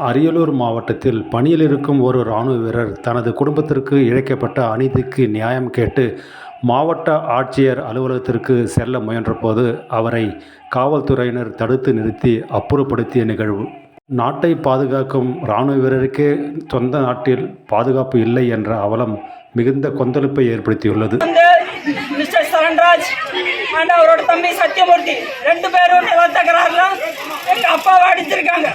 அரியலூர் மாவட்டத்தில் பணியில் இருக்கும் ஒரு இராணுவ வீரர் தனது குடும்பத்திற்கு இழைக்கப்பட்ட அநீதிக்கு நியாயம் கேட்டு மாவட்ட ஆட்சியர் அலுவலகத்திற்கு செல்ல முயன்றபோது அவரை காவல்துறையினர் தடுத்து நிறுத்தி அப்புறப்படுத்திய நிகழ்வு. நாட்டை பாதுகாக்கும் இராணுவ வீரருக்கே சொந்த நாட்டில் பாதுகாப்பு இல்லை என்ற அவலம் மிகுந்த கொந்தளிப்பை ஏற்படுத்தியுள்ளது. மிஸ்டர் சரண்ராஜ் அண்ட் அவரோட தம்பி சத்யமூர்த்தி 2 பேரும் நில தகராறுல எங்க அப்பாவை அடிச்சிருக்காங்க.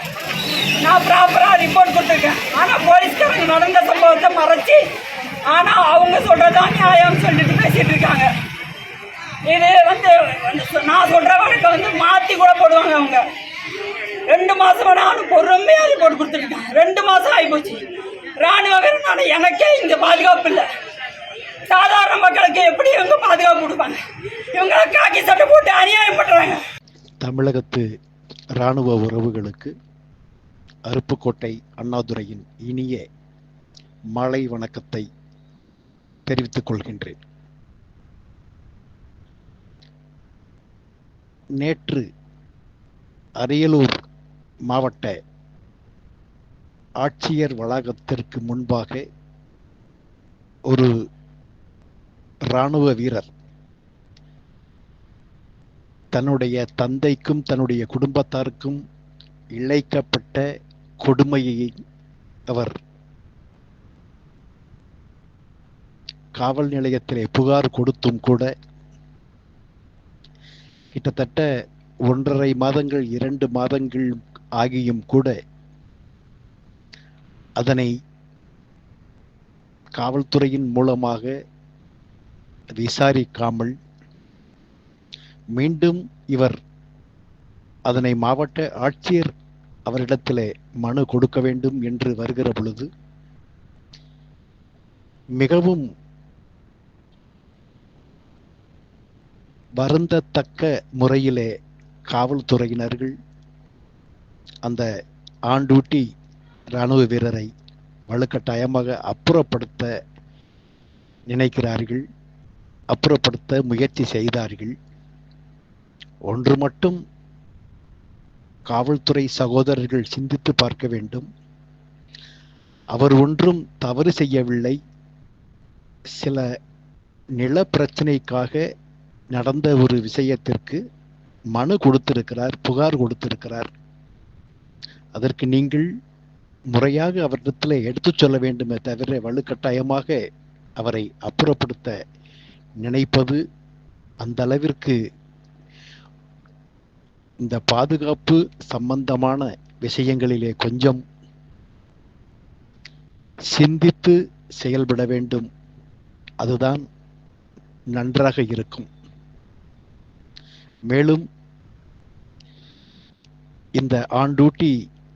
நான் ப்ராப்பரா ரிப்போர்ட் கொடுத்துருக்கேன். ஆனால் போலீஸ்காரங்க நடந்த சம்பவத்தை மறைச்சி ஆனால் அவங்க சொல்றதான் நியாயம் சொல்லிட்டு பேசிட்டு இருக்காங்க. இது நான் சொல்ற வழக்கை மாற்றி கூட போடுவாங்க. அவங்க 2 மாசமா நானும் பொறுமையாக ரிப்போர்ட் கொடுத்துருக்கேன். 2 மாசம் ஆகிப்போச்சு. ராணுவ வீரனால எனக்கே இங்கே பாதுகாப்பு இல்லை. சாதாரண மக்களுக்கு எப்படி இவங்க பாதுகாப்பு கொடுப்பாங்க? இவங்க காக்கி சட்டை போட்டு அநியாயம் பண்றாங்க. தமிழகத்து இராணுவ உறவுகளுக்கு அருப்புக்கோட்டை அண்ணாதுரையின் இனிய மாலை வணக்கத்தை தெரிவித்துக் கொள்கின்றேன். நேற்று அரியலூர் மாவட்ட ஆட்சியர் வளாகத்திற்கு முன்பாக ஒரு இராணுவ வீரர் தன்னுடைய தந்தைக்கும் தன்னுடைய குடும்பத்தாருக்கும் இழைக்கப்பட்ட கொடுமையை அவர் காவல் நிலையத்திலே புகார் கொடுத்தும் கூட கிட்டத்தட்ட 1.5 மாதங்கள் 2 மாதங்கள் ஆகியும் கூட அதனை காவல்துறையின் மூலமாக விசாரிக்காமல் மீண்டும் இவர் அதனை மாவட்ட ஆட்சியர் அவரிடத்திலே மனு கொடுக்க வேண்டும் என்று வருகிற பொழுது மிகவும் வருந்தத்தக்க முறையிலே காவல்துறையினர்கள் அந்த ஆன் டியூட்டி இராணுவ வீரரை வலுக்கட்டாயமாக அப்புறப்படுத்த நினைக்கிறார்கள், அப்புறப்படுத்த முயற்சி செய்தார்கள். ஒன்று மட்டும் காவல்துறை சகோதரர்கள் சிந்தித்து பார்க்க வேண்டும். அவர் ஒன்றும் தவறு செய்யவில்லை. சில நில பிரச்சனைக்காக நடந்த ஒரு விஷயத்திற்கு மனு கொடுத்திருக்கிறார், புகார் கொடுத்திருக்கிறார். அதற்கு நீங்கள் முறையாக அவரிடத்தில் எடுத்து சொல்ல வேண்டுமே தவிர வலுக்கட்டாயமாக அவரை அப்புறப்படுத்த நினைப்பது அந்த அளவிற்கு இந்த பாதுகாப்பு சம்பந்தமான விஷயங்களிலே கொஞ்சம் சிந்தித்து செயல்பட வேண்டும். அதுதான் நன்றாக இருக்கும். மேலும் இந்த ஆன் டியூட்டி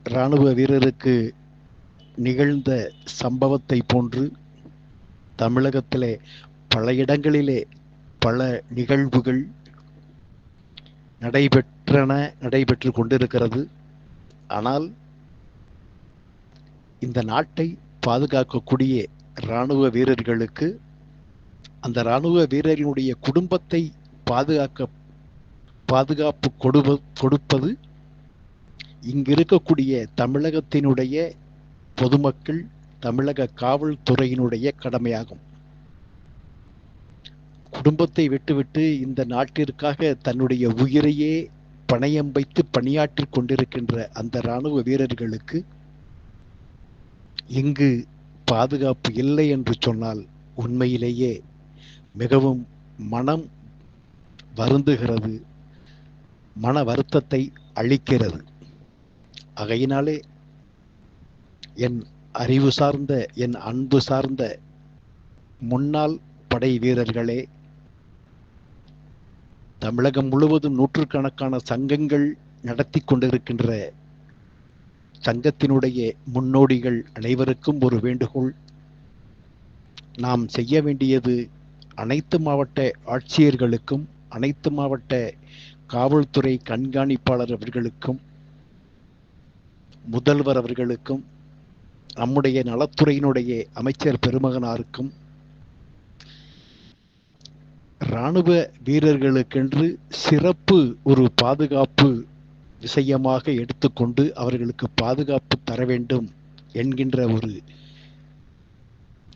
இராணுவ வீரருக்கு நிகழ்ந்த சம்பவத்தை போன்று தமிழகத்திலே பல இடங்களிலே பல நிகழ்வுகள் நடைபெற்று கொண்டிருக்கிறது. ஆனால் இந்த நாட்டை பாதுகாக்கக்கூடிய இராணுவ வீரர்களுக்கு அந்த இராணுவ வீரர்களுடைய குடும்பத்தை பாதுகாப்பு கொடுப்பது இங்கிருக்கக்கூடிய தமிழகத்தினுடைய பொதுமக்கள், தமிழக காவல்துறையினுடைய கடமையாகும். குடும்பத்தை விட்டுவிட்டு இந்த நாட்டிற்காக தன்னுடைய உயிரையே பணயம் வைத்து பணியாற்றி கொண்டிருக்கின்ற அந்த இராணுவ வீரர்களுக்கு இங்கு பாதுகாப்பு இல்லை என்று சொன்னால் உண்மையிலேயே மிகவும் மனம் வருந்துகிறது, மன வருத்தத்தை அளிக்கிறது. ஆகையினாலே என் அறிவு சார்ந்த, என் அன்பு சார்ந்த முன்னாள் படை வீரர்களே, தமிழகம் முழுவதும் நூற்றுக்கணக்கான சங்கங்கள் நடத்தி கொண்டிருக்கின்ற சங்கத்தினுடைய முன்னோடிகள் அனைவருக்கும் ஒரு வேண்டுகோள். நாம் செய்ய வேண்டியது அனைத்து மாவட்ட ஆட்சியர்களுக்கும், அனைத்து மாவட்ட காவல்துறை கண்காணிப்பாளர் அவர்களுக்கும், முதல்வர் அவர்களுக்கும், நம்முடைய நலத்துறையினுடைய அமைச்சர் பெருமகனாருக்கும் இராணுவ வீரர்களுக்கென்று சிறப்பு ஒரு பாதுகாப்பு விஷயமாக எடுத்துக்கொண்டு அவர்களுக்கு பாதுகாப்பு தர வேண்டும் என்கின்ற ஒரு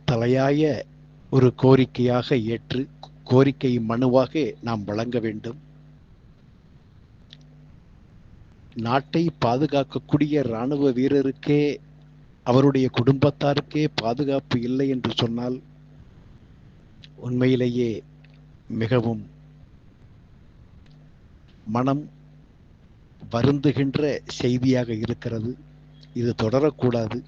தலையாய ஒரு கோரிக்கையாக ஏற்று கோரிக்கை மனுவாக நாம் வழங்க வேண்டும். நாட்டை பாதுகாக்கக்கூடிய இராணுவ வீரருக்கே அவருடைய குடும்பத்தாருக்கே பாதுகாப்பு இல்லை என்று சொன்னால் உண்மையிலேயே மிகவும் மனம் வருந்துகின்ற செய்தியாக இருக்கிறது. இது தொடரக்கூடாது.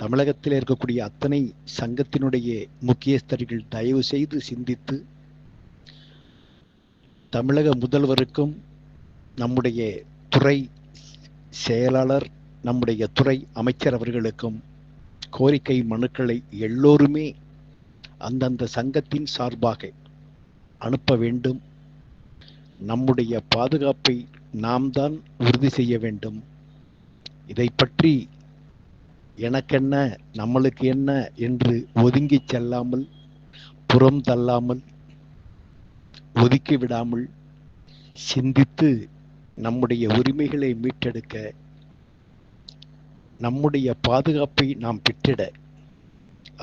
தமிழகத்தில் இருக்கக்கூடிய அத்தனை சங்கத்தினுடைய முக்கியஸ்தர்கள் தயவு செய்து சிந்தித்து தமிழக முதல்வருக்கும் நம்முடைய துறை செயலாளர் நம்முடைய துறை அமைச்சர் அவர்களுக்கும் கோரிக்கை மனுக்களை எல்லோருமே அந்தந்த சங்கத்தின் சார்பாக அனுப்ப வேண்டும். நம்முடைய பாதுகாப்பை நாம் தான் உறுதி செய்ய வேண்டும். இதை பற்றி எனக்கென்ன நம்மளுக்கு என்ன என்று ஒதுங்கி செல்லாமல், புறம் தள்ளாமல், ஒதுக்கி விடாமல் சிந்தித்து நம்முடைய உரிமைகளை மீட்டெடுக்க, நம்முடைய பாதுகாப்பை நாம் பெற்றிட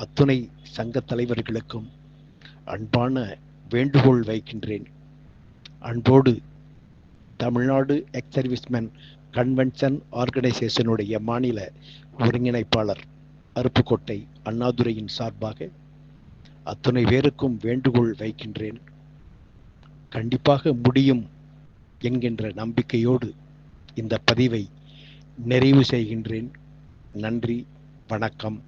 அத்துணை சங்க தலைவர்களுக்கும் அன்பான வேண்டுகோள் வைக்கின்றேன். அன்போடு தமிழ்நாடு எக்ஸ் சர்வீஸ்மென் கன்வென்ஷன் ஆர்கனைசேஷனுடைய மாநில ஒருங்கிணைப்பாளர் அருப்புக்கோட்டை அண்ணாதுரையின் சார்பாக அத்துணை பேருக்கும் வேண்டுகோள் வைக்கின்றேன். கண்டிப்பாக முடியும் என்கின்ற நம்பிக்கையோடு இந்த பதிவை நிறைவு செய்கின்றேன். நன்றி, வணக்கம்.